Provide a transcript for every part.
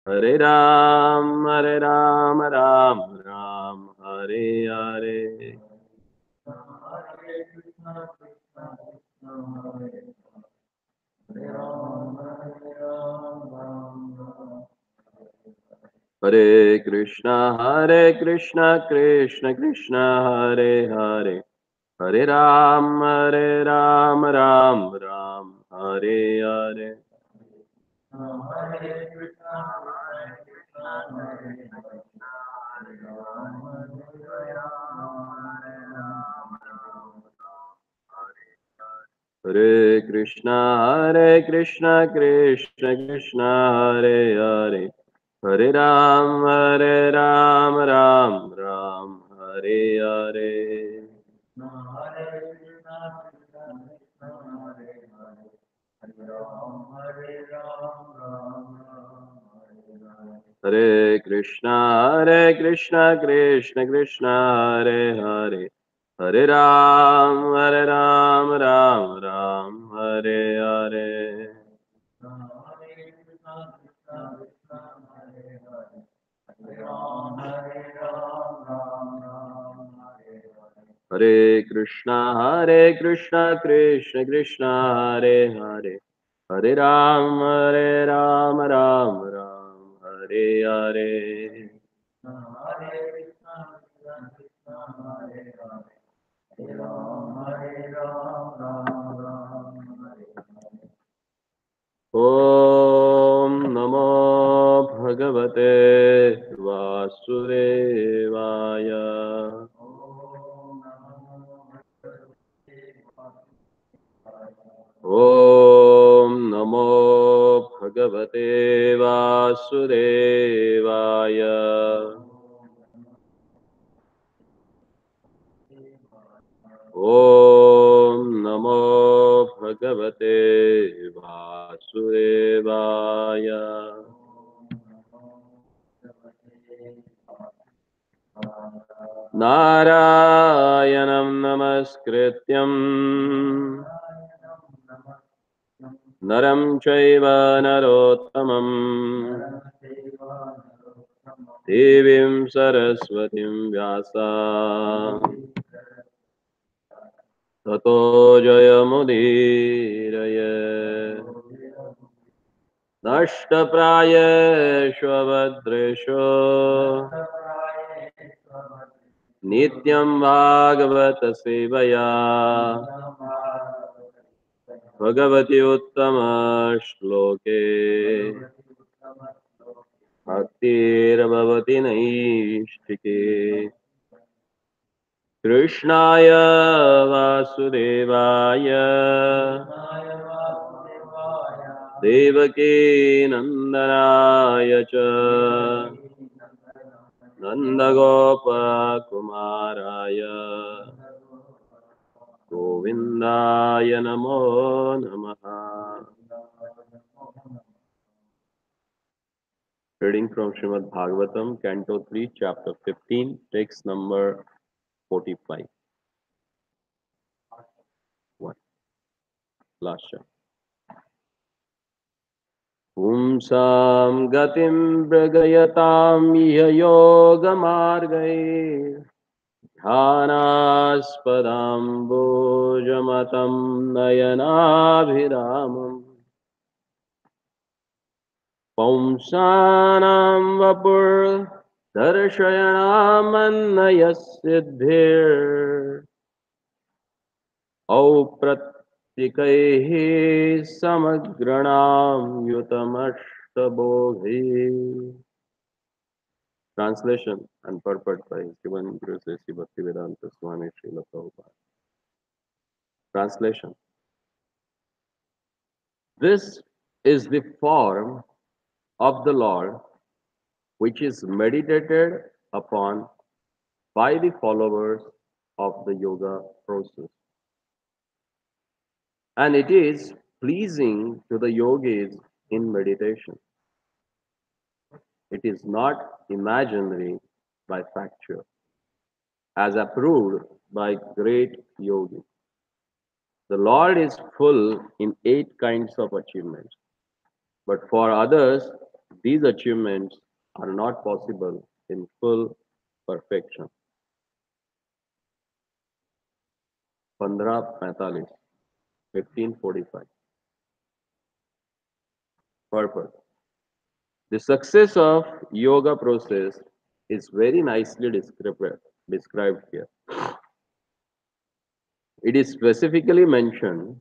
Hare Ram, Hare Ram, Ram Ram, Hare Hare. Hare Krishna, Krishna Krishna, Hare Hare. Hare Ram, Ram Ram, Hare Hare. Hare Krishna, Krishna Krishna, Hare Hare. Hare Ram, Ram Ram, Hare Hare. Hare Krishna, Krishna Krishna, Hare Hare. Hare Ram, Ram Ram, Hare Hare. Hare Krishna, Krishna Krishna, Hare Hare. Hare Ram, Ram Ram, Hare Hare. Om Namo Bhagavate Vasudevaya. Om Namo Bhagavate Vasudevaya. Om Namo Bhagavate Vasudevaya. Narayanam Namaskrityam Naram Chaiva Narottamam Devim Saraswatim Vyasa Tato Jayamudiraya Nashtaprayeshvabhadresho Nityam Bhagavata Sevaya Bhagavati Uttama Shloke Bhaktir Bhavati Naishtike Krishnaya Vasudevaya Devaki Nandanaya Cha Nandagopa Kumaraya Govindaya Namo Namaha. Reading from Srimad Bhagavatam, Canto 3, Chapter 15, text number 45. 1. Last chapter. Pumsam gatim bragayatam iha yoga margai dhanaspadam bojamatam nayanabhiramam Pumsanam vapur darshayanamanayasiddhir Auprattikaihi samagranam yutamashtabodhi. Translation and purport by His Divine Grace Sri Bhaktivedanta Swami Srila Prabhupada. Translation. This is the form of the Lord which is meditated upon by the followers of the yoga process. And it is pleasing to the yogis in meditation. It is not imaginary by facture, as approved by great yogis. The Lord is full in 8 kinds of achievements, but for others, these achievements are not possible in full perfection. 1545 1545 Purpose. The success of yoga process is very nicely described here. It is specifically mentioned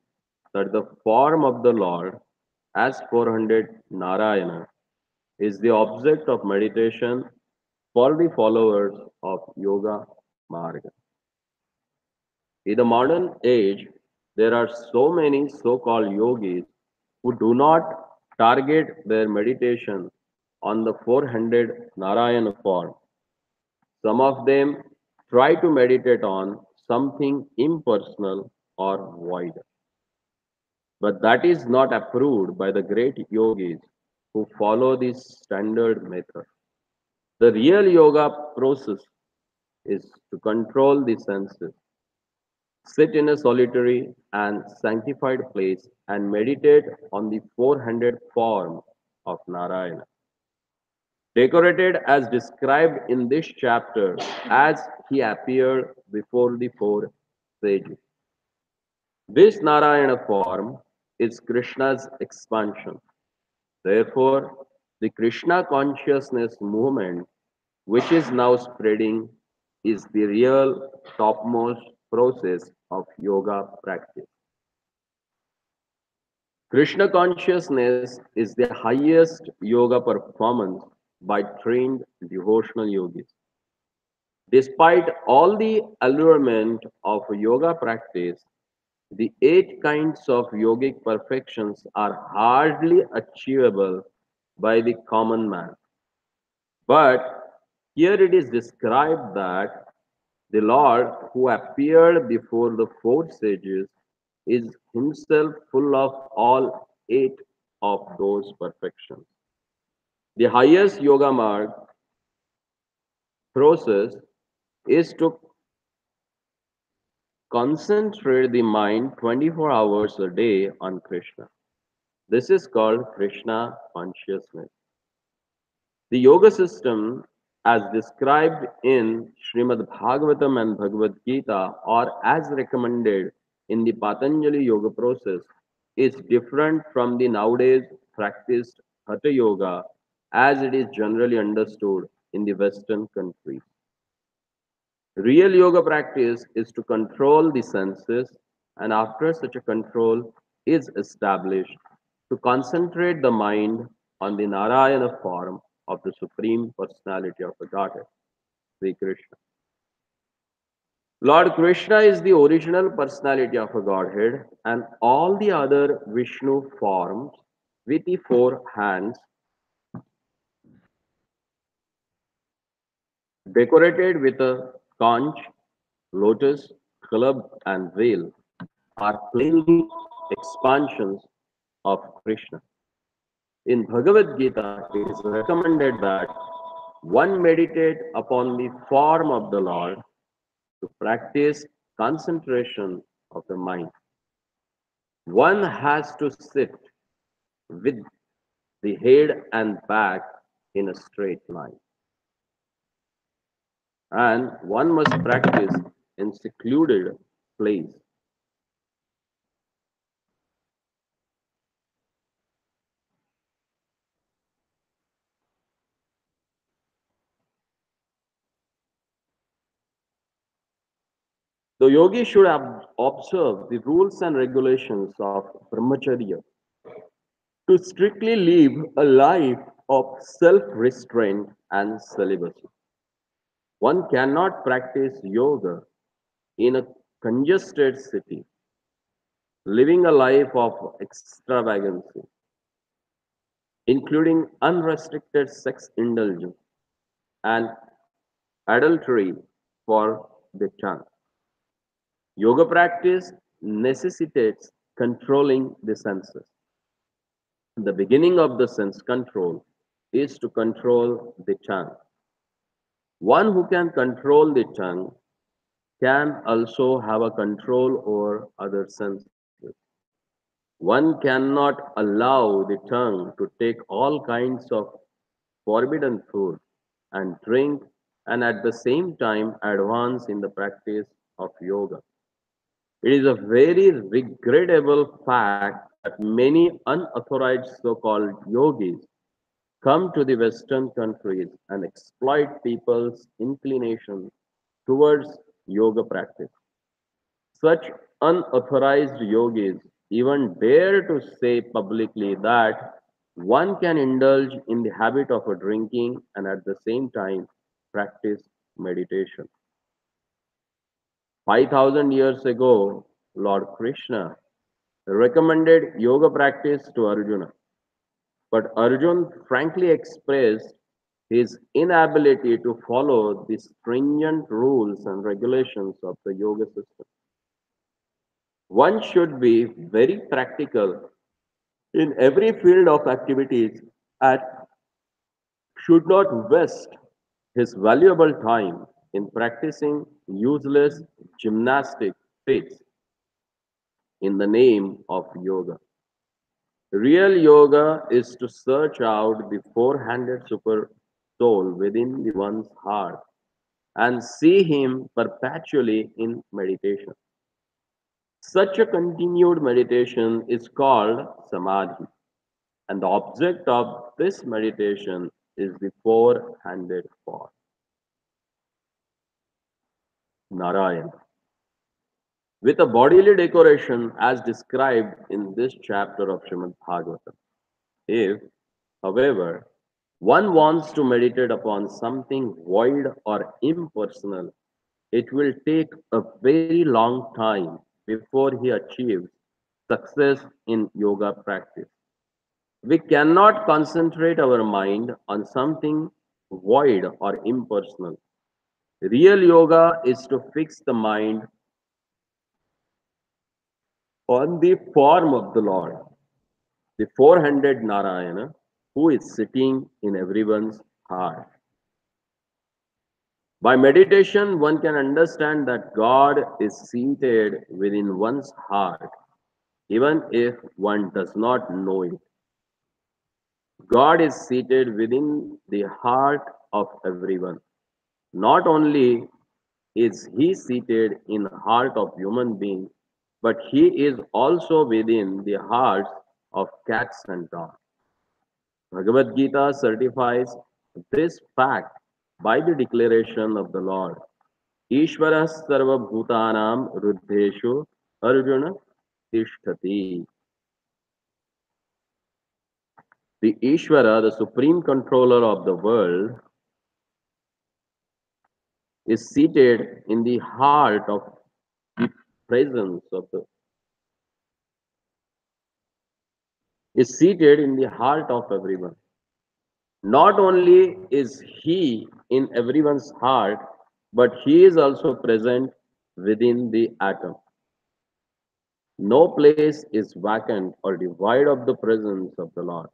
that the form of the Lord as 400 Narayana is the object of meditation for the followers of Yoga Marga. In the modern age, there are so many so called yogis who do not target their meditation on the 400 Narayana form. Some of them try to meditate on something impersonal or void. But that is not approved by the great yogis who follow this standard method. The real yoga process is to control the senses, sit in a solitary and sanctified place, and meditate on the 400 form of Narayana. Decorated as described in this chapter as he appeared before the four sages. This Narayana form is Krishna's expansion. Therefore, the Krishna consciousness movement, which is now spreading, is the real topmost process of yoga practice. Krishna consciousness is the highest yoga performance by trained devotional yogis. Despite all the allurement of yoga practice, the eight kinds of yogic perfections are hardly achievable by the common man. But here it is described that the Lord who appeared before the four sages is himself full of all eight of those perfections. The highest yoga mark process is to concentrate the mind 24 hours a day on Krishna. This is called Krishna consciousness. The yoga system, as described in Srimad Bhagavatam and Bhagavad Gita, or as recommended in the Patanjali yoga process, is different from the nowadays practiced Hatha yoga as it is generally understood in the Western countries. Real yoga practice is to control the senses, and after such a control is established, to concentrate the mind on the Narayana form of the Supreme Personality of the Godhead, Sri Krishna. Lord Krishna is the original personality of a Godhead, and all the other Vishnu forms with the four hands decorated with a conch, lotus, club, and veil are plainly expansions of Krishna. In Bhagavad Gita, it is recommended that one meditate upon the form of the Lord to practice concentration of the mind. One has to sit with the head and back in a straight line. And one must practice in secluded place. The yogi should observe the rules and regulations of brahmacharya to strictly live a life of self-restraint and celibacy. One cannot practice yoga in a congested city, living a life of extravagancy, including unrestricted sex indulgence and adultery for the tongue. Yoga practice necessitates controlling the senses. The beginning of the sense control is to control the tongue. One who can control the tongue can also have a control over other senses. One cannot allow the tongue to take all kinds of forbidden food and drink, and at the same time advance in the practice of yoga. It is a very regrettable fact that many unauthorized so called yogis come to the Western countries and exploit people's inclination towards yoga practice. Such unauthorized yogis even dare to say publicly that one can indulge in the habit of a drinking and at the same time practice meditation. 5,000 years ago, Lord Krishna recommended yoga practice to Arjuna, but Arjun frankly expressed his inability to follow the stringent rules and regulations of the yoga system. One should be very practical in every field of activities and should not waste his valuable time in practicing useless gymnastic feats in the name of yoga. Real yoga is to search out the four-handed super soul within the one's heart and see him perpetually in meditation. Such a continued meditation is called samadhi, and the object of this meditation is the four-handed form, Narayana, with a bodily decoration as described in this chapter of Srimad Bhagavatam. If, however, one wants to meditate upon something void or impersonal, it will take a very long time before he achieves success in yoga practice. We cannot concentrate our mind on something void or impersonal. Real yoga is to fix the mind on the form of the Lord, the four-handed Narayana, who is sitting in everyone's heart. By meditation, one can understand that God is seated within one's heart, even if one does not know it. God is seated within the heart of everyone. Not only is he seated in the heart of human beings, but he is also within the hearts of cats and dogs. Bhagavad Gita certifies this fact by the declaration of the Lord. Ishvara sarva bhutanam ruddheshu Arjuna tishtati. The Ishvara, the supreme controller of the world, is seated in the heart of the presence of the is seated in the heart of everyone. Not only is he in everyone's heart, but he is also present within the atom. No place is vacant or devoid of the presence of the Lord.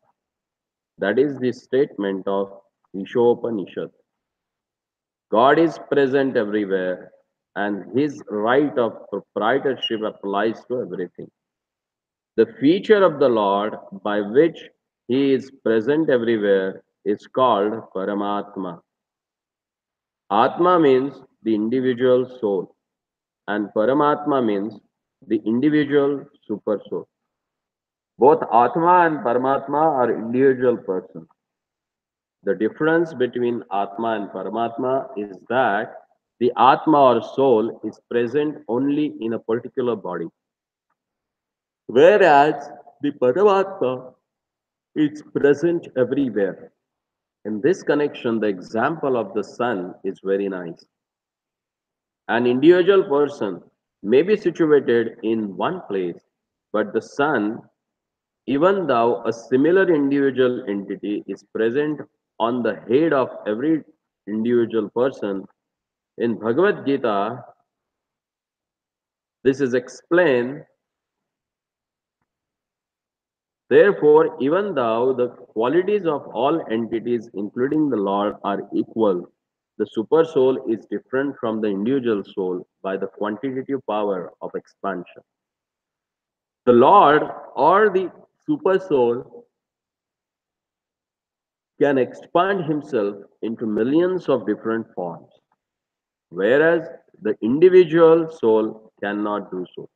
That is the statement of Ishopanishad. God is present everywhere, and his right of proprietorship applies to everything. The feature of the Lord by which he is present everywhere is called Paramatma. Atma means the individual soul, and Paramatma means the individual super soul. Both Atma and Paramatma are individual persons. The difference between Atma and Paramatma is that the Atma or soul is present only in a particular body, whereas the Paramatma is present everywhere. In this connection, the example of the sun is very nice. An individual person may be situated in one place, but the sun, even though a similar individual entity is present on the head of every individual person, in Bhagavad Gita, this is explained. Therefore, even though the qualities of all entities, including the Lord, are equal, the super soul is different from the individual soul by the quantitative power of expansion. The Lord or the super soul can expand himself into millions of different forms, whereas the individual soul cannot do so.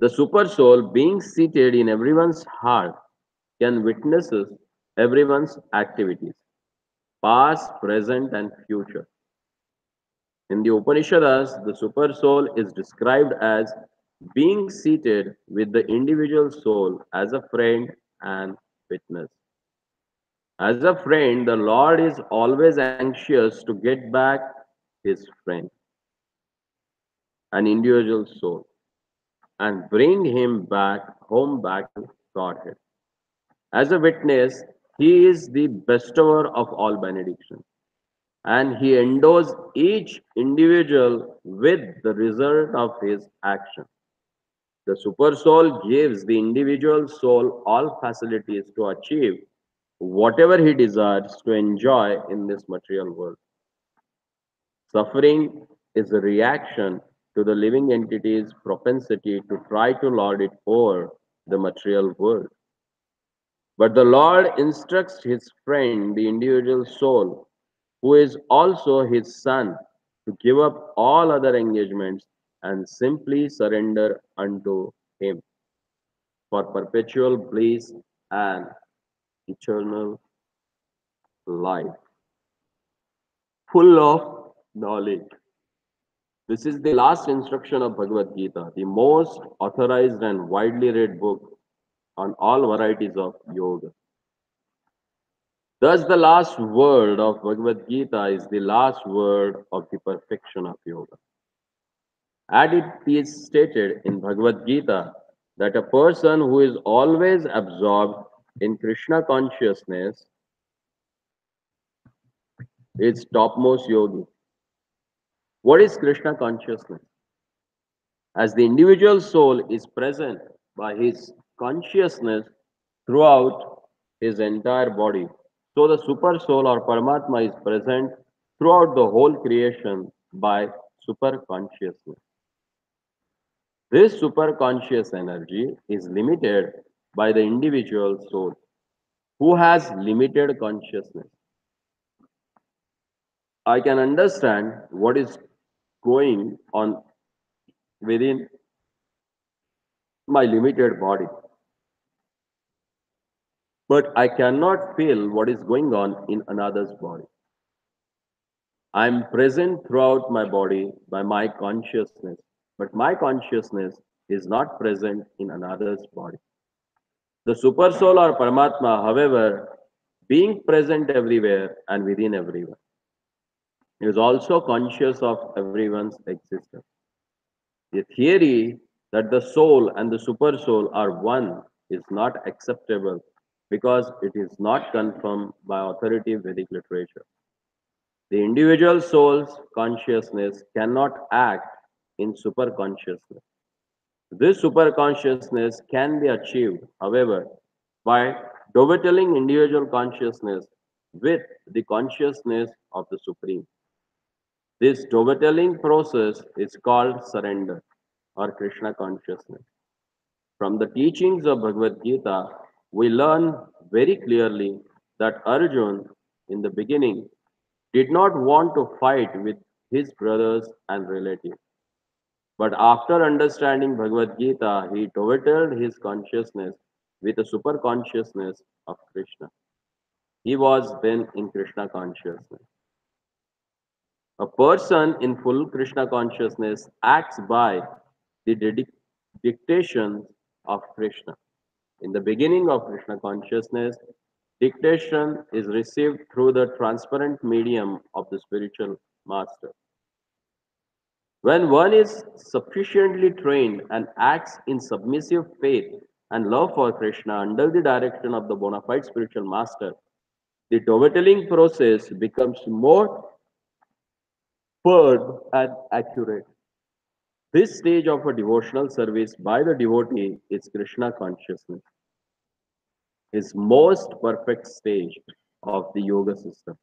The super soul, being seated in everyone's heart, can witness everyone's activities, past, present, and future. In the Upanishads, the super soul is described as being seated with the individual soul as a friend and witness. As a friend, the Lord is always anxious to get back his friend, an individual soul, and bring him back home back to Godhead. As a witness, he is the bestower of all benediction, and he endows each individual with the result of his action. The super soul gives the individual soul all facilities to achieve whatever he desires to enjoy in this material world. Suffering is a reaction to the living entity's propensity to try to lord it over the material world. But the Lord instructs his friend, the individual soul, who is also his son, to give up all other engagements and simply surrender unto him for perpetual bliss and eternal life, full of knowledge. This is the last instruction of Bhagavad Gita, the most authorized and widely read book on all varieties of yoga. Thus, the last word of Bhagavad Gita is the last word of the perfection of yoga. And it is stated in Bhagavad Gita that a person who is always absorbed in Krishna consciousness is topmost yogi. What is Krishna consciousness? As the individual soul is present by his consciousness throughout his entire body, so the super soul or Paramatma is present throughout the whole creation by super consciousness. This super conscious energy is limited by the individual soul who has limited consciousness. I can understand what is going on within my limited body, but I cannot feel what is going on in another's body. I am present throughout my body by my consciousness, but my consciousness is not present in another's body. The super soul or Paramatma, however, being present everywhere and within everyone, is also conscious of everyone's existence. The theory that the soul and the super soul are one is not acceptable because it is not confirmed by authoritative Vedic literature. The individual soul's consciousness cannot act in superconsciousness. This superconsciousness can be achieved, however, by dovetailing individual consciousness with the consciousness of the Supreme. This dovetailing process is called surrender or Krishna consciousness. From the teachings of Bhagavad Gita, we learn very clearly that Arjun, in the beginning, did not want to fight with his brothers and relatives. But after understanding Bhagavad Gita, he dovetailed his consciousness with the super consciousness of Krishna. He was then in Krishna consciousness. A person in full Krishna consciousness acts by the dictations of Krishna. In the beginning of Krishna consciousness, dictation is received through the transparent medium of the spiritual master. When one is sufficiently trained and acts in submissive faith and love for Krishna under the direction of the bona fide spiritual master, the dovetailing process becomes more firm and accurate. This stage of a devotional service by the devotee is Krishna consciousness, his most perfect stage of the yoga system.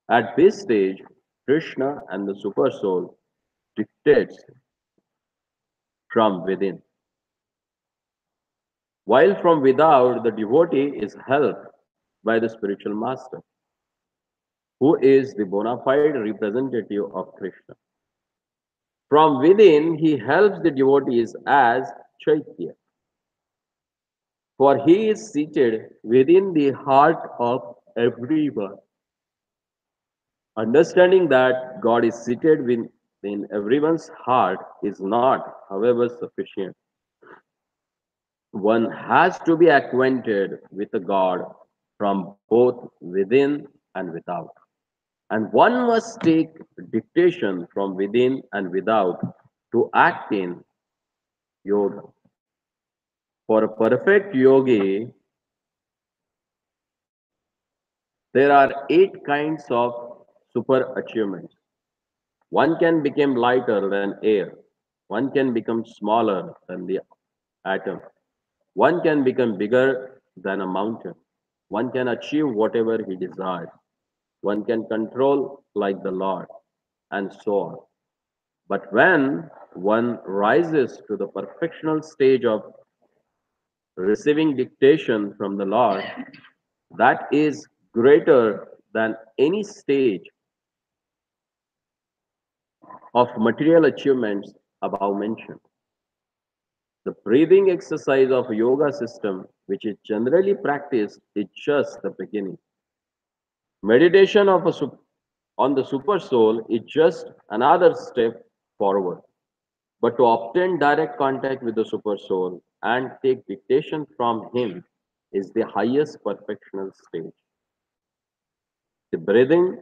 At this stage, Krishna and the super soul dictates from within, while from without the devotee is helped by the spiritual master, who is the bona fide representative of Krishna. From within, he helps the devotees as Chaitya, for he is seated within the heart of everyone. Understanding that God is seated within everyone's heart is not, however, sufficient. One has to be acquainted with the God from both within and without. And one must take dictation from within and without to act in yoga. For a perfect yogi, there are 8 kinds of super achievements. One can become lighter than air. One can become smaller than the atom. One can become bigger than a mountain. One can achieve whatever he desires. One can control like the Lord, and so on. But when one rises to the perfectional stage of receiving dictation from the Lord, that is greater than any stage of material achievements above mentioned. The breathing exercise of yoga system, which is generally practiced, is just the beginning. Meditation on the super soul is just another step forward. But to obtain direct contact with the super soul and take dictation from him is the highest perfectional stage. The breathing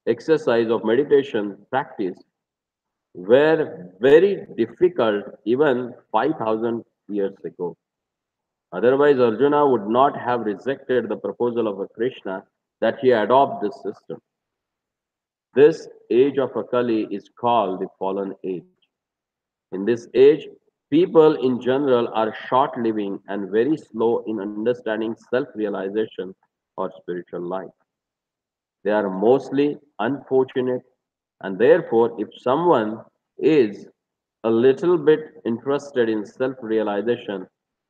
exercise of meditation practice were very difficult even 5,000 years ago. Otherwise, Arjuna would not have rejected the proposal of a Krishna that he adopt this system. This age of Akali is called the fallen age. In this age, people in general are short living and very slow in understanding self realization or spiritual life. They are mostly unfortunate, and therefore, if someone is a little bit interested in self realization,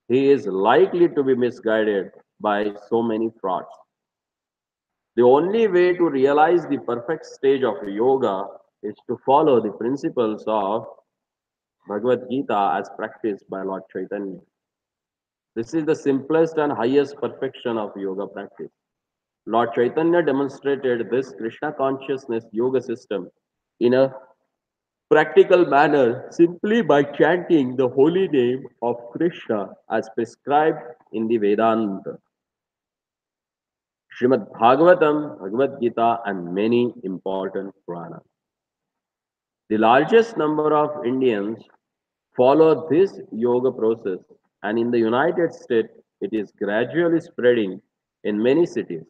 he is likely to be misguided by so many frauds. The only way to realize the perfect stage of yoga is to follow the principles of Bhagavad Gita as practiced by Lord Chaitanya. This is the simplest and highest perfection of yoga practice. Lord Chaitanya demonstrated this Krishna consciousness yoga system in a practical manner simply by chanting the holy name of Krishna as prescribed in the Vedanta, Srimad Bhagavatam, Bhagavad Gita, and many important Puranas. The largest number of Indians follow this yoga process, and in the United States, it is gradually spreading in many cities.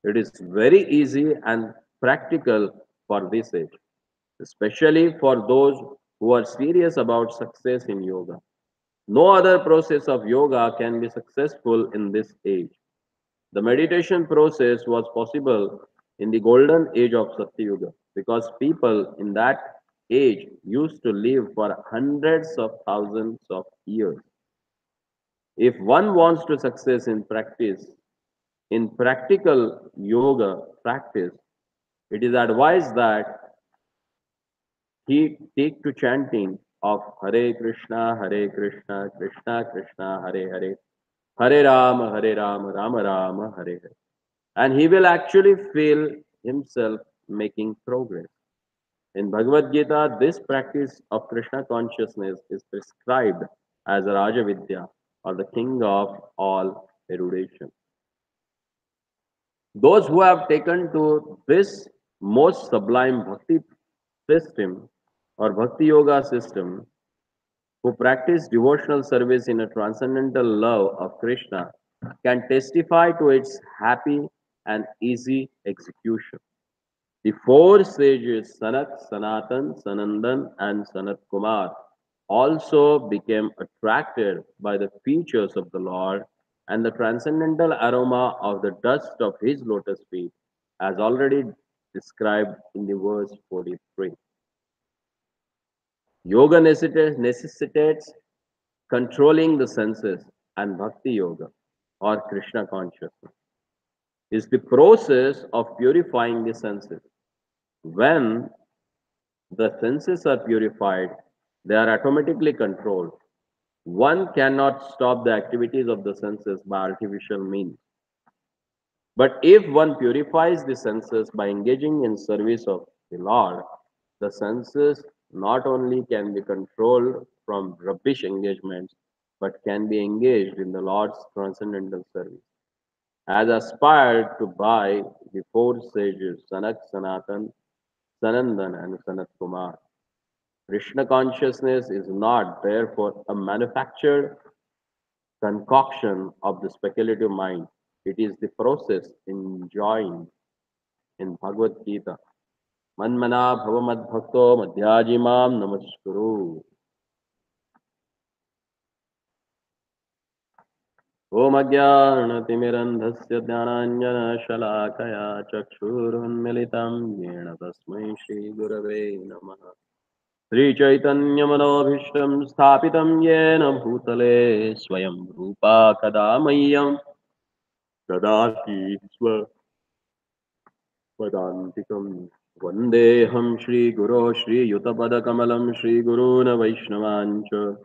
It is very easy and practical for this age, especially for those who are serious about success in yoga. No other process of yoga can be successful in this age. The meditation process was possible in the golden age of Satyuga because people in that age used to live for hundreds of thousands of years. If one wants to success in practice, in practical yoga practice, it is advised that he take to chanting of Hare Krishna, Krishna Krishna, Hare Hare, Hare Rama, Rama, Hare Hare. And he will actually feel himself making progress. In Bhagavad Gita, this practice of Krishna consciousness is prescribed as a Rajavidya, or the king of all erudition. Those who have taken to this most sublime bhakti system or bhakti yoga system, who practice devotional service in a transcendental love of Krishna, can testify to its happy and easy execution. The 4 sages, Sanak, Sanatan, Sanandan, and Sanat Kumar, also became attracted by the features of the Lord and the transcendental aroma of the dust of his lotus feet, as already described in the verse 43. Yoga necessitates controlling the senses and bhakti yoga or Krishna consciousness. is the process of purifying the senses. When the senses are purified, they are automatically controlled. One cannot stop the activities of the senses by artificial means. But if one purifies the senses by engaging in service of the Lord, the senses not only can be controlled from rubbish engagements, but can be engaged in the Lord's transcendental service. As aspired to by the four sages Sanak, Sanatan, Sanandan, and Sanat Kumar, Krishna consciousness is not therefore a manufactured concoction of the speculative mind. It is the process enjoined in Bhagavad Gita. Manmana bhava bhakto madhyajimam namaskuru. Om ajnanatimirandhasya jnananjana shalakaya chakshurunmilitam yena tasmai Shri Gurave Namaha. Sri Chaitanya Manobhishtam Sthapitam Yena Bhutale Swayam Rupa Kadamayam Dadati Swapadantikam Vandeham Shri Guru Shri Yutapadakamalam Shri Guruna Vaishnavancha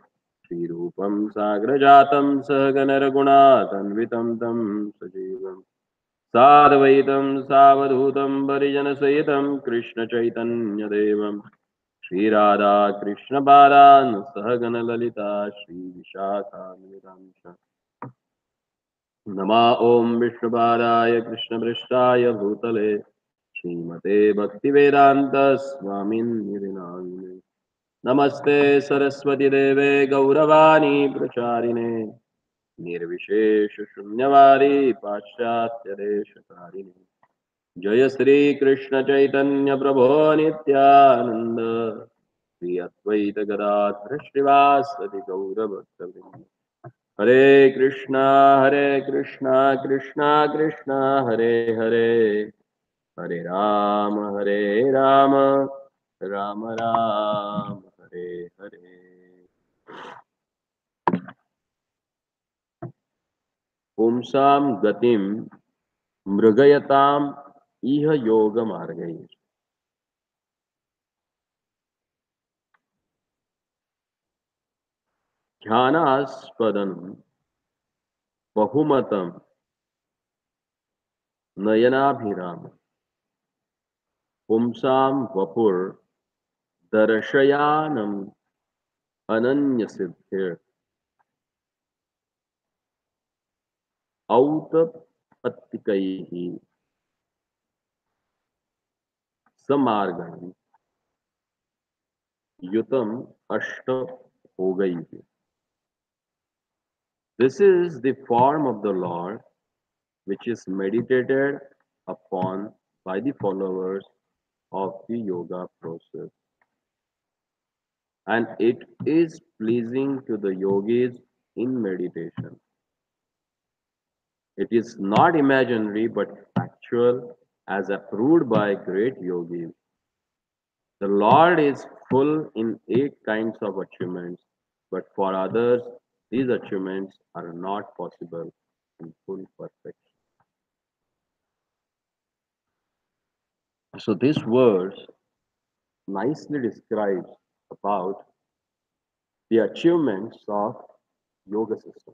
Shri Rupam Sagrajatam Sahaganaragunatanvitam Tam Sajivam Sadvaitam Savadhutam Varijanasayitam Krishna Chaitanya Devam Shri Radha Krishna Balan Sahagana Lalita Shri Vishakha Nirancha Nama Om Vishnupadaya Krishna Prishthaya Bhutale Srimate Bhaktivedanta Swamin Nirinamine Namaste Saraswati Deve Gauravani Pracharine Nirvishesha Shunyavadi Paschatya Deshakarine Jaya Sri Krishna Chaitanya Prabhu Nityananda Sri Advaita Gadadhara Srivasadi Gaurabhaktavrinda Hare Krishna Krishna Krishna Hare Hare Hare Rama Rama Rama Hare Hare Pumsam Gatim Mrigayatam Iha Yoga Margai Dhanaspadan Bahumatam Nayanabhiram Pumsam Vapur Darashayanam Ananyasiddhir Autapattikaihi Samargani Yutam Ashta Hogaihi. This is the form of the Lord which is meditated upon by the followers of the yoga process. And it is pleasing to the yogis in meditation. It is not imaginary but actual as approved by great yogis. The Lord is full in 8 kinds of achievements, but for others, these achievements are not possible in full perfection. So this verse nicely describes about the achievements of yoga system.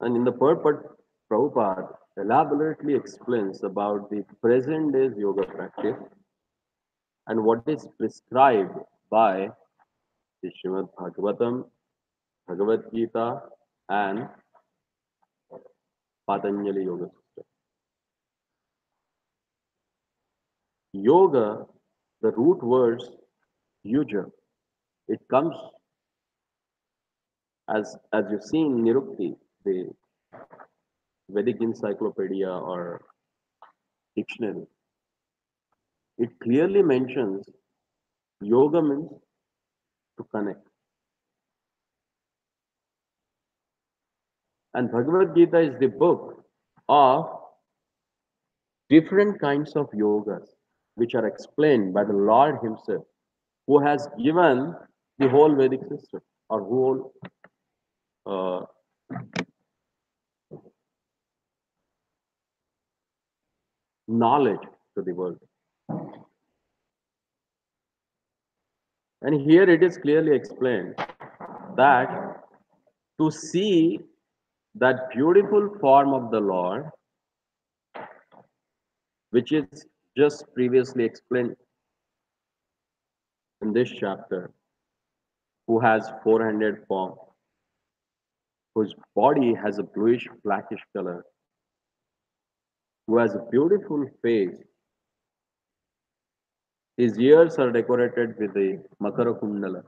And in the purport, Prabhupada elaborately explains about the present day's yoga practice and what is prescribed by the Srimad Bhagavatam, Bhagavad Gita, and Patanjali Yoga System. Yoga, the root words yuja, it comes as you see in Nirukti, the Vedic encyclopedia or dictionary. It clearly mentions yoga means to connect. And Bhagavad Gita is the book of different kinds of yogas which are explained by the Lord Himself, who has given the whole Vedic system or whole uh, knowledge to the world. And here it is clearly explained that to see that beautiful form of the Lord, which is just previously explained in this chapter, who has four-handed form, whose body has a bluish blackish color, who has a beautiful face. His ears are decorated with a Makara Kundala.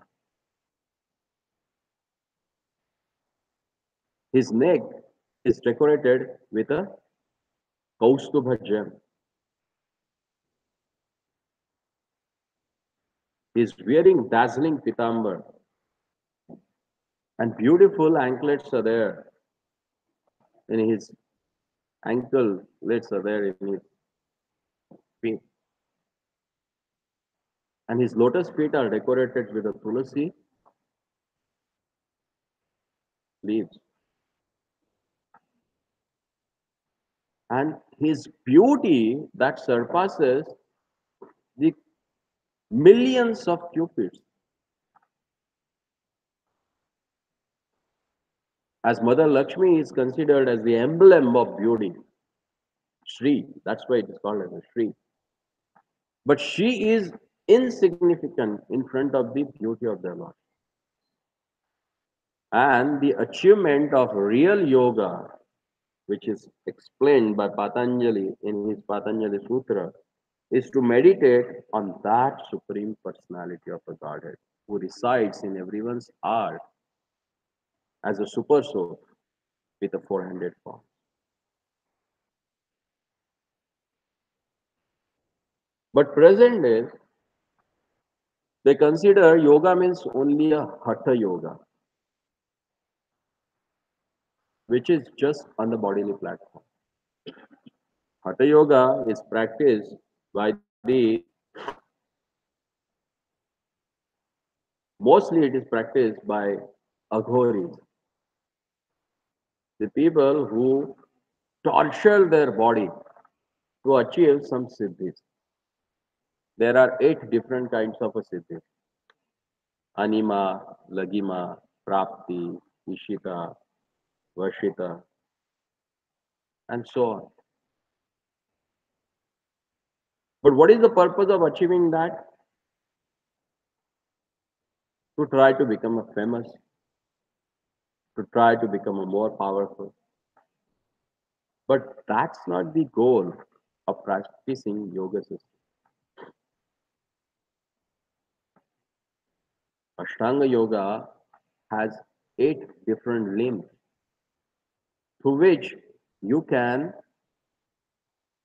His neck is decorated with a Kaustubha gem. He is wearing dazzling pitambar, and beautiful anklets are there in his anklets are there in his feet. And his lotus feet are decorated with a tulasi leaves. And his beauty that surpasses the millions of cupids. As Mother Lakshmi is considered as the emblem of beauty, Shri, that's why it is called as a Shri. But she is insignificant in front of the beauty of the Lord. And the achievement of real yoga, which is explained by Patanjali in his Patanjali Sutra, is to meditate on that supreme personality of the Godhead who resides in everyone's heart as a super soul with a four-handed form. But present days, they consider yoga means only a hatha yoga, which is just on the bodily platform. Hatha yoga is practiced by the, mostly it is practiced by aghoris, the people who torture their body to achieve some siddhis. There are 8 different kinds of a siddhis: anima, lagima, prapti, ishita, vashita, and so on. But what is the purpose of achieving that? To try to become a famous, to try to become a more powerful. But that's not the goal of practicing yoga system. Ashtanga yoga has 8 different limbs through which you can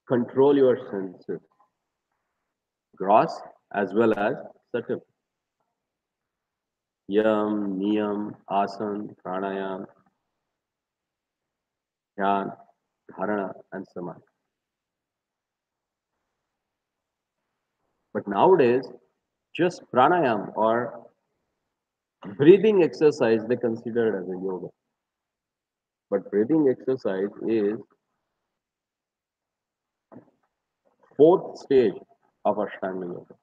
control your senses, gross as well as subtle. Yam, niyam, asan, pranayam, dhyan, dharana, and samadhi. But nowadays, just pranayam or breathing exercise they consider as a yoga. But breathing exercise is fourth stage of Ashtanga yoga.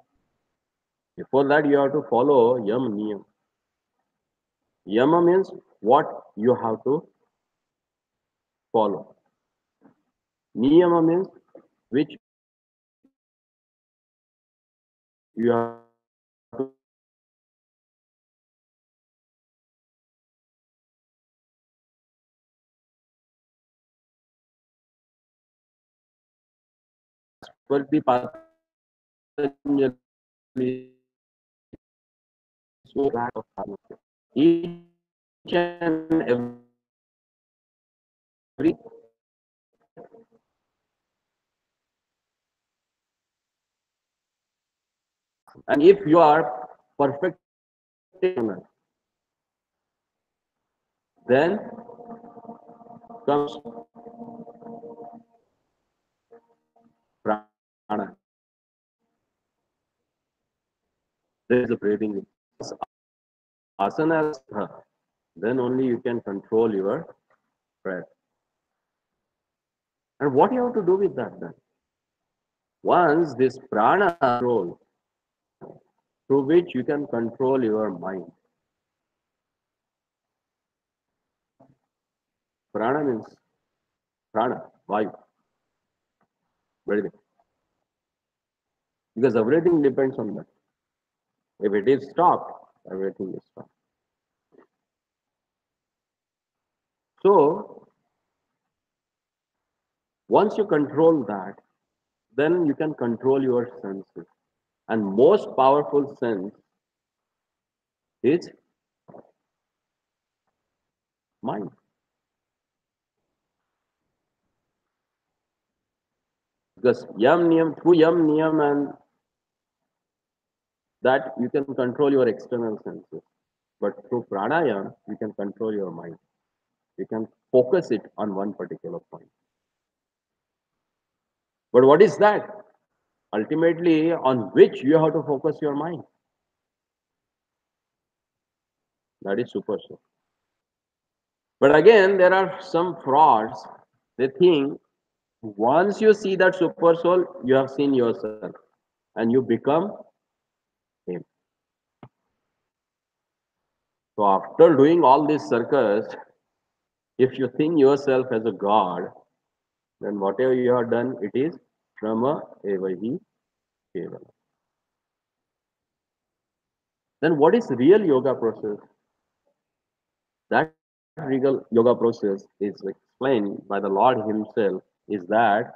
Before that, you have to follow yam niyam. Yama means what you have to follow. Niyama means which you have to per the Patanjali each and every, and if you are perfect, then comes prana. There is a breathing. Asana, then only you can control your breath. And what you have to do with that then? Once this prana control, through which you can control your mind. Prana means prana, vayu, breathing. Because everything depends on that. If it is stopped, everything is stopped. So once you control that, then you can control your senses. And most powerful sense is mind. Because through yam niyam and that you can control your external senses. But through pranayam, you can control your mind. You can focus it on one particular point. But what is that? Ultimately, on which you have to focus your mind. That is super soul. But again, there are some frauds. They think once you see that super soul, you have seen yourself and you become him. So after doing all this circus, if you think yourself as a god, then whatever you have done, it is Brahma Evahi Kevala. Then what is real yoga process? That real yoga process is explained by the Lord Himself is that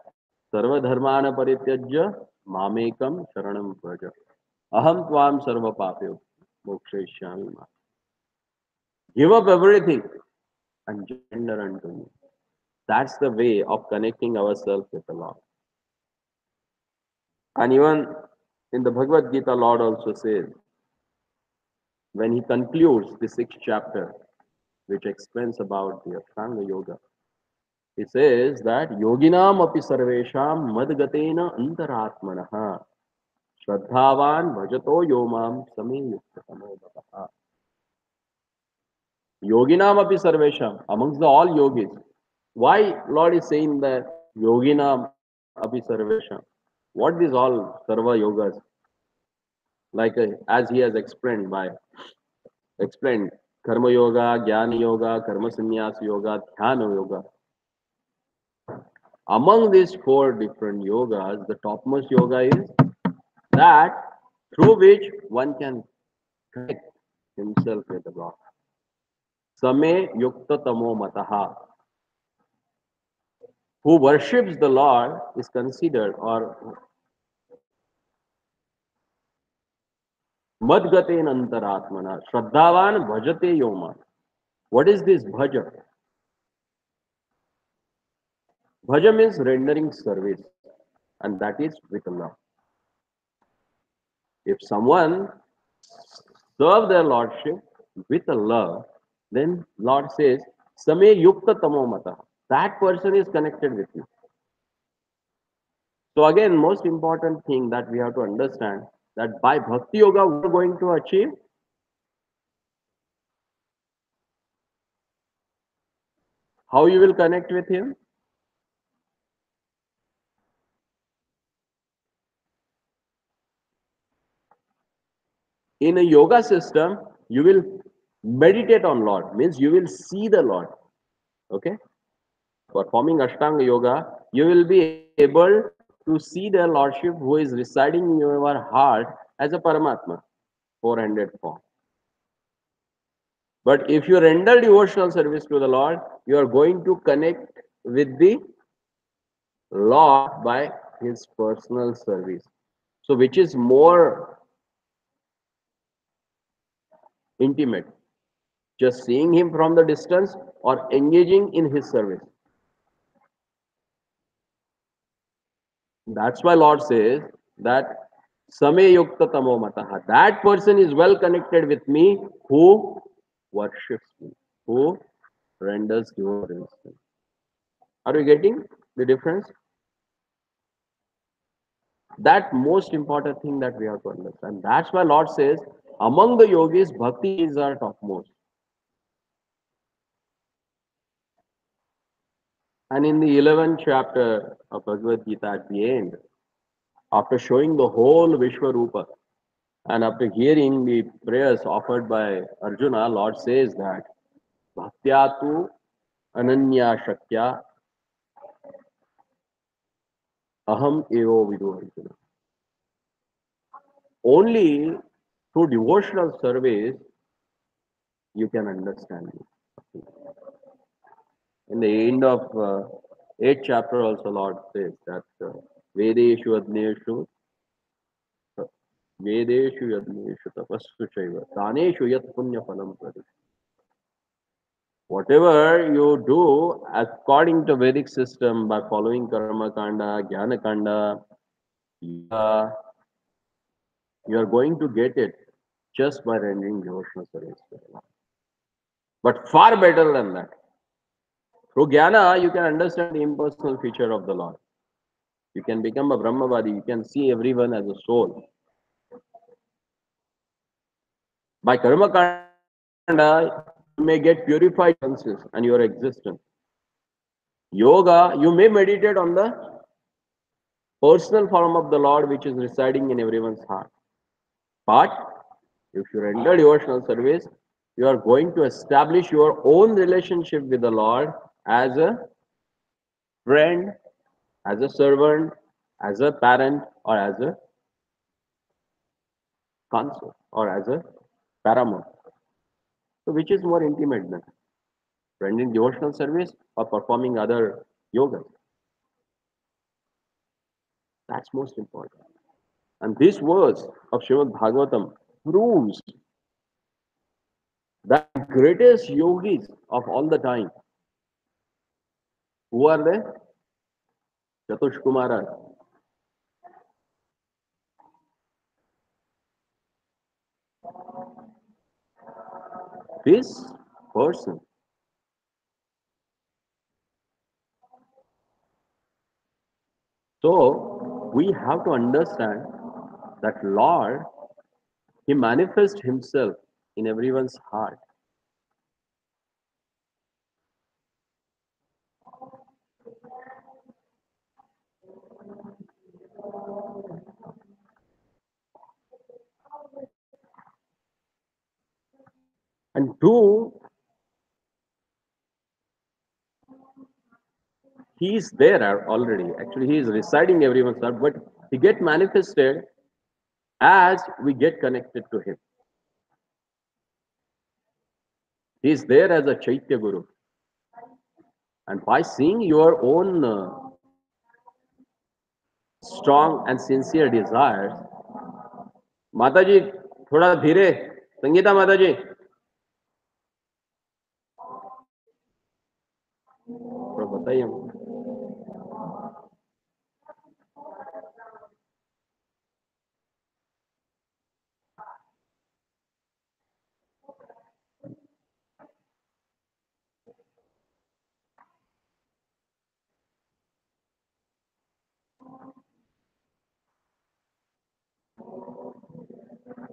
Sarva Dharmana Parityajya Mamekam Sharanam Vraja. Aham Tvam Sarva Papyo Mokshayashyami Ma. Give up everything and surrender unto me. That's the way of connecting ourselves with the Lord. And even in the Bhagavad Gita, Lord also says, when he concludes the sixth chapter, which explains about the Ashtanga Yoga, he says that yoginam api sarvesham madgatena antaratmanaha shraddhavan bhajato yomam same yukta samodataha. Yoginam api sarvesham, amongst the all yogis. Why Lord is saying that yoginam api sarvesham? What is all sarva yogas? Like as he has explained karma yoga, jnana yoga, karma sannyas yoga, dhyana yoga. Among these four different yogas, the topmost yoga is that through which one can connect himself with the God. Same yukta tamo mataha. Who worships the Lord is considered or madgaten antaratmana. Shraddhavan bhajate yoma. What is this bhaja? Bhaja means rendering service, and that is with Allah. If someone serve their lordship with a love, then Lord says, Same yukta tamo mata. That person is connected with you. So again, most important thing that we have to understand that by bhakti yoga we are going to achieve how you will connect with him. In a yoga system, you will meditate on Lord, means you will see the Lord. Okay? Performing Ashtanga Yoga, you will be able to see their Lordship who is residing in your heart as a Paramatma, four-handed form. But if you render devotional service to the Lord, you are going to connect with the Lord by His personal service. So, which is more intimate? Just seeing Him from the distance or engaging in His service? That's why Lord says that Same Yukta Tamo Mataha. That person is well connected with me who worships me, who renders devotion. Are you getting the difference? That most important thing that we have to understand. That's why Lord says, among the yogis, bhakti is our topmost. And in the 11th chapter of Bhagavad Gita at the end, After showing the whole Vishwarupa and after hearing the prayers offered by Arjuna, Lord says that Bhaktya Ananya Shakya Aham Evo Vidu Arjuna. Only through devotional service you can understand me. In the end of 8th chapter also Lord says that Vedeshu Adneshu Vedeshu Yadneshu Tapassu Chaiva Taneshu Yat Punya Phalam Pradi. Whatever you do according to Vedic system by following Karma Kanda, Jnana Kanda, you are going to get it just by rendering devotional service. But far better than that. Through Jnana, you can understand the impersonal feature of the Lord. You can become a Brahmavadi. You can see everyone as a soul. By Karma Kanda, you may get purified senses and your existence. Yoga, you may meditate on the personal form of the Lord which is residing in everyone's heart. But if you render devotional service, you are going to establish your own relationship with the Lord as a friend, as a servant, as a parent, or as a consort, or as a paramour. So, which is more intimate than rendering devotional service or performing other yogas? That's most important. And this verse of Srimad Bhagavatam proves that the greatest yogis of all the time, who are they? Chatush Kumara. This person. So we have to understand that Lord, He manifests Himself in everyone's heart. And two, He is there already. Actually, He is residing in everyone's heart, but He gets manifested as we get connected to Him. He is there as a Chaitya Guru. And by seeing your own strong and sincere desires, Mataji, thoda dhire, Sangeeta Mataji, थोड़ा बताइए हमको.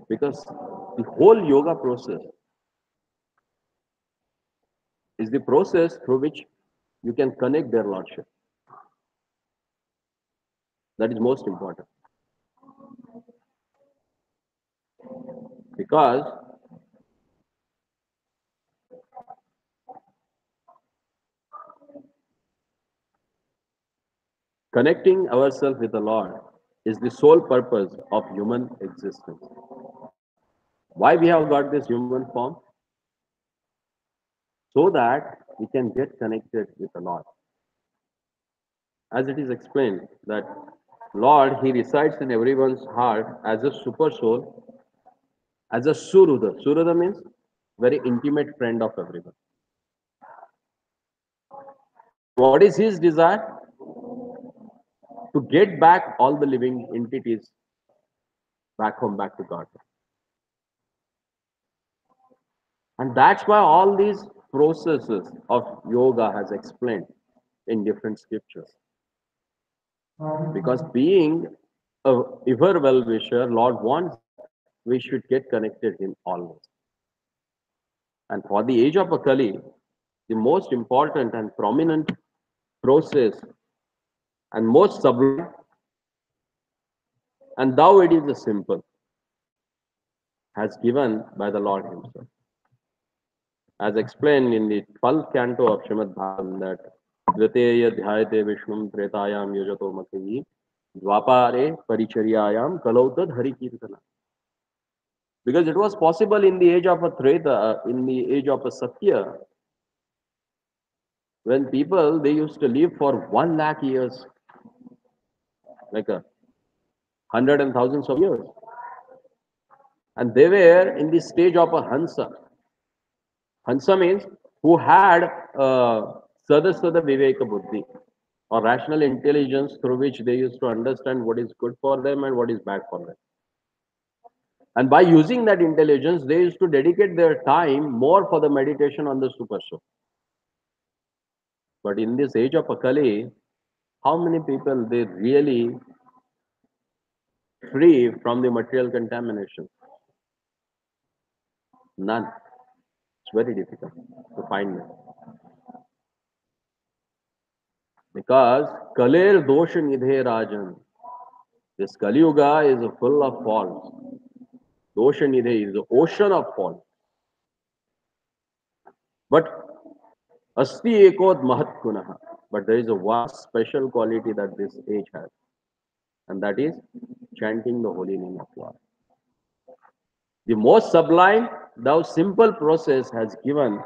Because the whole yoga process is the process through which you can connect their lordship. That is most important. Because connecting ourselves with the Lord is the sole purpose of human existence. Why we have got this human form? So that we can get connected with the Lord. As it is explained that Lord, He resides in everyone's heart as a super soul, as a Suruda. Suruda means very intimate friend of everyone. What is His desire? To get back all the living entities back home, back to God. And that's why all these processes of yoga has explained in different scriptures. Because being a ever well-wisher, Lord wants we should get connected Him always. And for the age of Akali, the most important and prominent process and most sublime And thou it is the simple, as given by the Lord Himself. As explained in the 12th canto of Srimad Bhagavatam, that Dviteya Dhyayate Vishnum Tretayam Yujato Matayi Dvapare Paricharyayam Kalautad Hari Kirtana. Because it was possible in the age of a Treta, in the age of a Satya, when people, they used to live for 1 lakh years, like a hundred and thousands of years. And they were in the stage of a Hansa. Hansa means who had Sadasada Viveka Buddhi, or rational intelligence through which they used to understand what is good for them and what is bad for them. And by using that intelligence, they used to dedicate their time more for the meditation on the super soul. But in this age of Akali, how many people they really free from the material contamination? None. It's very difficult to find them. Because Kaler Dosha Nidhe Rajan, this Kali Yuga is full of faults. Dosha Nidhe is the ocean of faults. But Asti Ekod Mahat Gunaha. But there is a one special quality that this age has, and that is chanting the holy name of God. The most sublime, thou simple process has given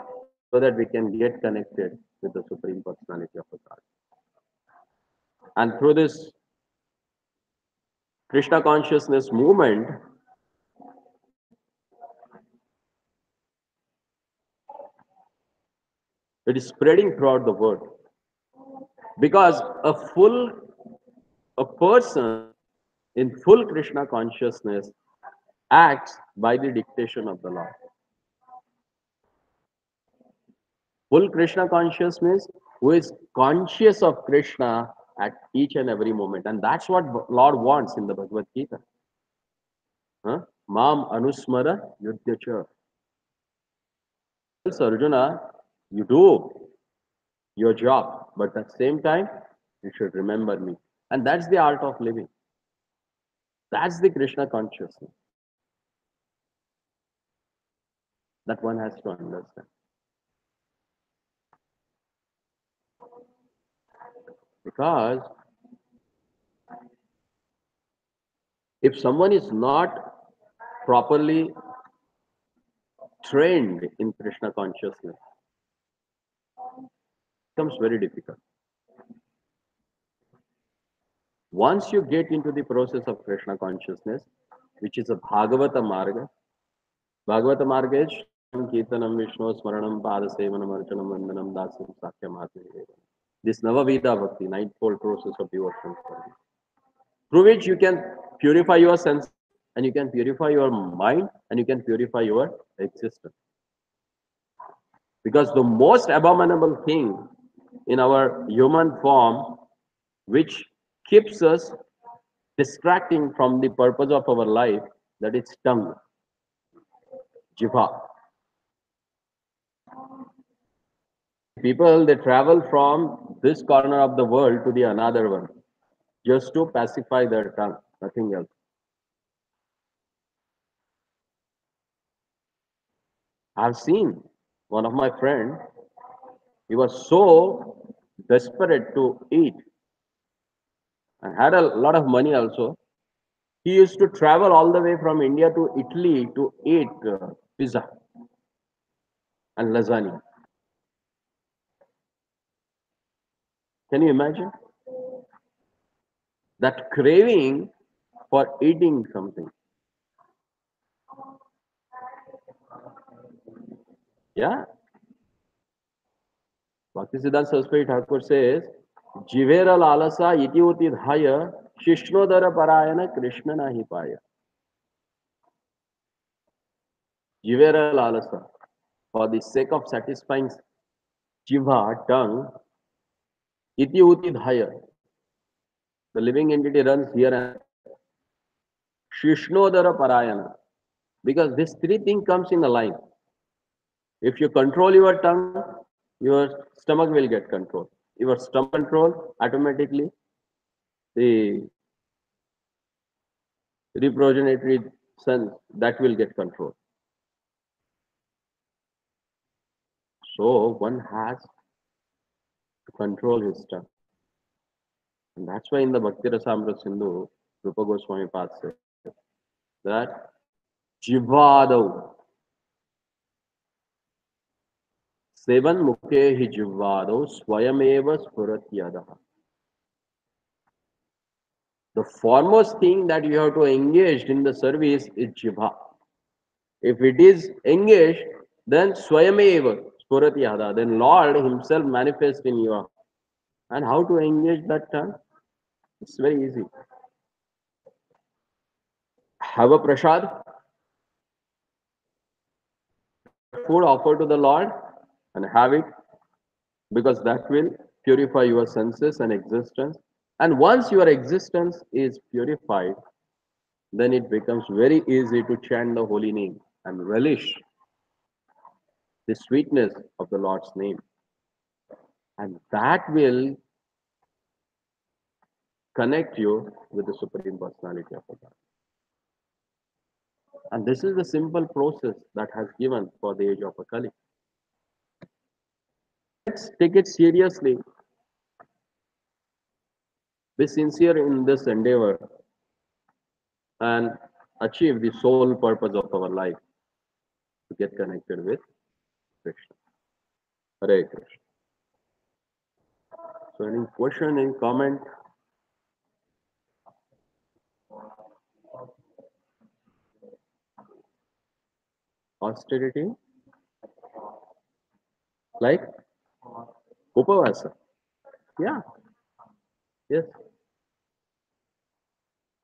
so that we can get connected with the Supreme Personality of the God. And through this Krishna consciousness movement, it is spreading throughout the world. Because a person in full Krishna consciousness acts by the dictation of the Lord. Full Krishna consciousness who is conscious of Krishna at each and every moment. And that's what Lord wants in the Bhagavad Gita. Mam Anusmara Yudhyacha. So Arjuna, you do your job, but at the same time, you should remember me. And that's the art of living. That's the Krishna consciousness that one has to understand. Because if someone is not properly trained in Krishna consciousness, it becomes very difficult. Once you get into the process of Krishna consciousness, which is a Bhagavata Marga, Bhagavata Marga is Kirtanam Vishnu Smaranam Padasevanam Archanam Vandanam Dasam Sakyam Atma. This Navavida Bhakti, ninefold process of devotion, through which you can purify your senses, and you can purify your mind, and you can purify your existence. Because the most abominable thing in our human form, which keeps us distracting from the purpose of our life, that is tongue, jiva. People, they travel from this corner of the world to the another one just to pacify their tongue, nothing else. I've seen one of my friends, he was so desperate to eat and had a lot of money also. He used to travel all the way from India to Italy to eat pizza and lasagna. Can you imagine? That craving for eating something. Yeah. Bhaktisiddhanta Saraswati Thakur says, Jivera lalasa iti uti dhaya shishnodara parayana Krishna nahi paya. Jivera lalasa. For the sake of satisfying jiva, tongue, iti uti dhaya. The living entity runs here and shishnodara parayana. Because this three thing comes in a line. If you control your tongue, your stomach will get control. Your stomach control, automatically the reprogenitory sense, that will get controlled. So one has to control his tongue. And that's why in the Bhakti Rasamrita Sindhu, Rupa Goswami Pad said that Jivadau, Sevan Mukhe hi Jivadau, Swayameva Spuratyadaha. The foremost thing that you have to engage in the service is Jivha. If it is engaged, then Swayameva Spuratyadaha, then Lord Himself manifests in your heart. And how to engage that tongue? It's very easy. Have a prasad, food offered to the Lord, and have it, because that will purify your senses and existence. And once your existence is purified, then it becomes very easy to chant the holy name and relish the sweetness of the Lord's name. And that will connect you with the Supreme Personality of God. And this is the simple process that has given for the age of Akali. Let's take it seriously. Be sincere in this endeavor and achieve the sole purpose of our life, to get connected with Krishna. Hare Krishna. So any question, any comment? Austerity? Like Upavasa? Yeah. Yes.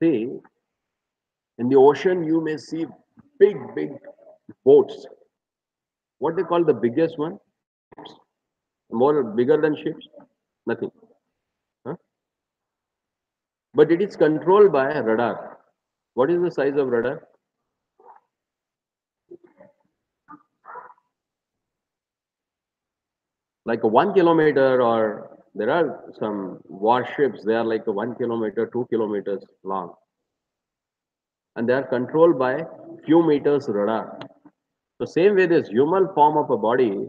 See, in the ocean you may see big boats. What they call the biggest one? More bigger than ships? Nothing. Huh? But it is controlled by radar. What is the size of radar? Like a 1 kilometer, or there are some warships, they are like a 1 kilometer, 2 kilometers long. And they are controlled by few meters radar. So same way, this human form of a body,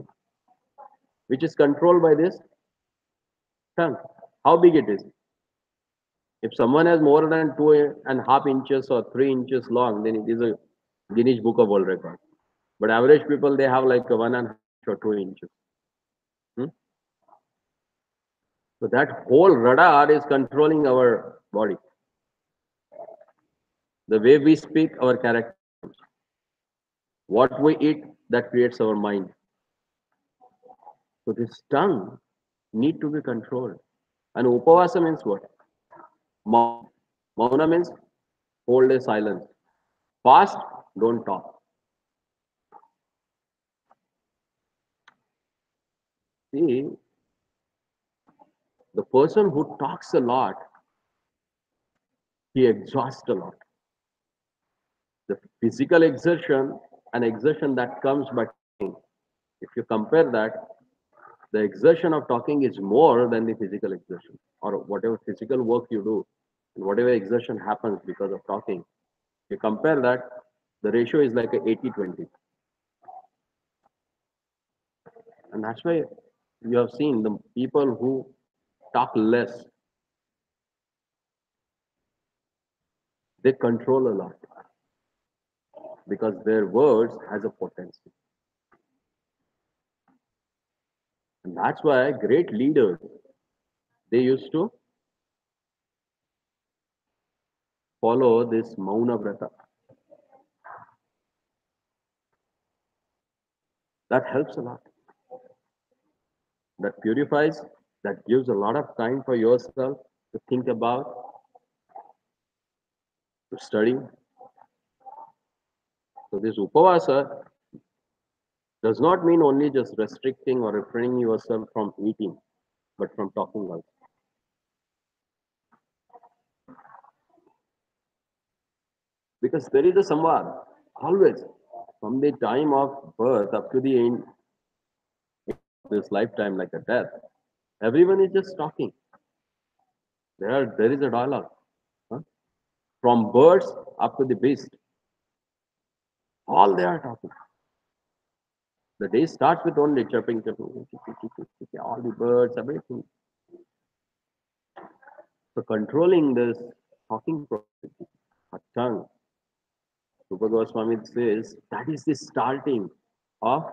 which is controlled by this tongue, how big it is. If someone has more than 2.5 inches or 3 inches long, then it is a Guinness Book of World Record. But average people, they have like a 1.5 or 2 inches. Hmm? So that whole radar is controlling our body. The way we speak, our character. What we eat, that creates our mind. So this tongue need to be controlled. And upavasa means what? Mauna. Mauna means hold a silence. Fast, don't talk. See, the person who talks a lot, he exhausts a lot. The physical exertion and exertion that comes by talking, if you compare that, the exertion of talking is more than the physical exertion, or whatever physical work you do, and whatever exertion happens because of talking. You compare that, the ratio is like a 80-20. And that's why you have seen the people who talk less, they control a lot because their words has a potency. And that's why great leaders, they used to follow this Mauna Vrata. That helps a lot. That purifies, that gives a lot of time for yourself to think about, to study. So this upavasa does not mean only just restricting or refraining yourself from eating, but from talking also. Because there is a samvad, always, from the time of birth up to the end of this lifetime, like a death. Everyone is just talking. There is a dialogue. Huh? from birds up to the beast. All they are talking. The day starts with only chirping, chirping, all the birds, everything. So controlling this talking process, our tongue, Rupa Goswami says that is the starting of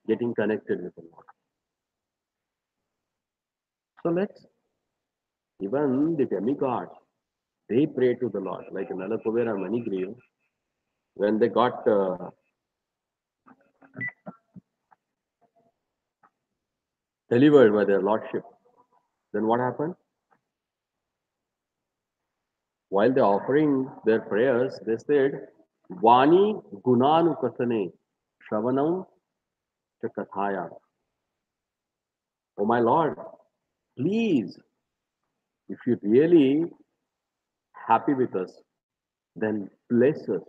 getting connected with the Lord. So let's, even the demigods, they pray to the Lord, like Nalakubera and Manigriva, when they got delivered by their lordship. Then what happened? While they're offering their prayers, they said, Vani Gunanu Kasane Shravanam Chakathaya. Oh my Lord, please, if you're really happy with us, then bless us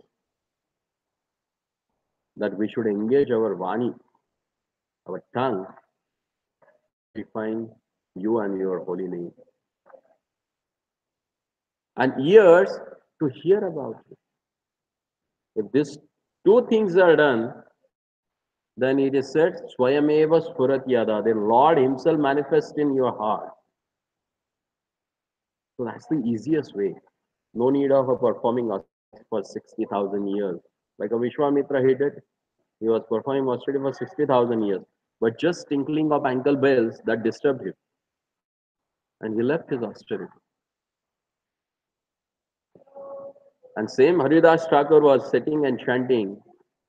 that we should engage our Vani, our tongue, define you and your holy name. And ears to hear about you. If these two things are done, then it is said, Swayameva Spurat Yada, the Lord Himself manifests in your heart. So that's the easiest way. No need of a performing for 60,000 years. Like a Vishwamitra he did, he was performing austerity for 60,000 years. But just tinkling of ankle bells that disturbed him. And he left his austerity. And same Haridas Thakur was sitting and chanting,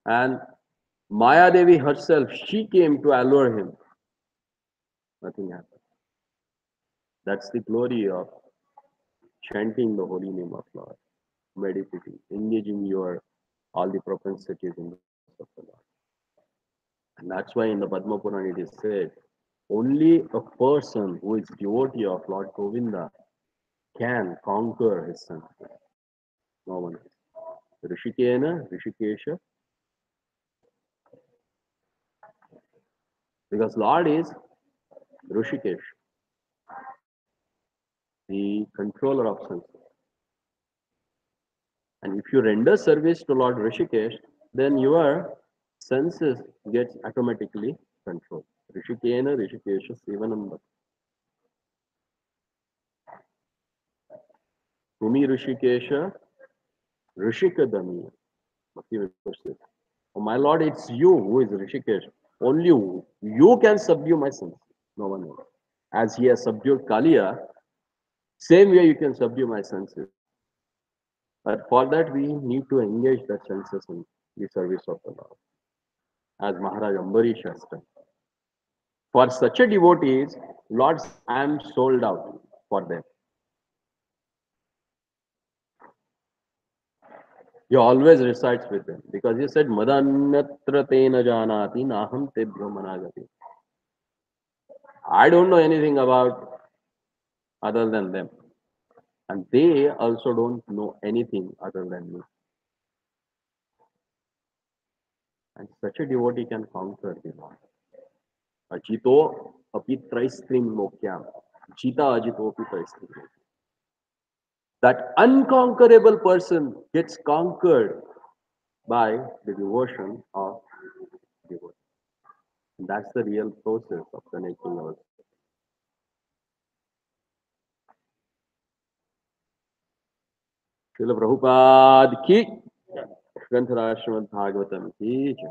and Maya Devi herself, she came to allure him. Nothing happened. That's the glory of chanting the holy name of Lord, meditating, engaging your all the propensities in the service of the Lord. And that's why in the Padma Purana it is said, only a person who is devotee of Lord Govinda can conquer his senses. No one else. Rishikena, Rishikesha, because Lord is Rishikesh, the controller of senses. And if you render service to Lord Rishikesh, then your senses gets automatically controlled. Rishikena, Rishikesha, Sevanam. Kumi Rishikesha, Rishikadami. Oh my Lord, it's you who is Rishikesh. Only you can subdue my senses. No one else. As he has subdued Kaliya, same way you can subdue my senses. But for that, we need to engage the senses in the service of the Lord. As Maharaj Ambarish has done. For such a devotees, Lord, I am sold out for them. He always resides with them because he said, Madanyatra tena janati naham tebhyo managati. I don't know anything about other than them. And they also don't know anything other than me. And such a devotee can conquer the Lord. Ajito api traistrim lokyam. Jita ajito api traistrim lokyam. That unconquerable person gets conquered by the devotion of devotee. And that's the real process of connecting ourselves. Srila Prabhupada ki Granthara Srimad Bhagavatam ki jai.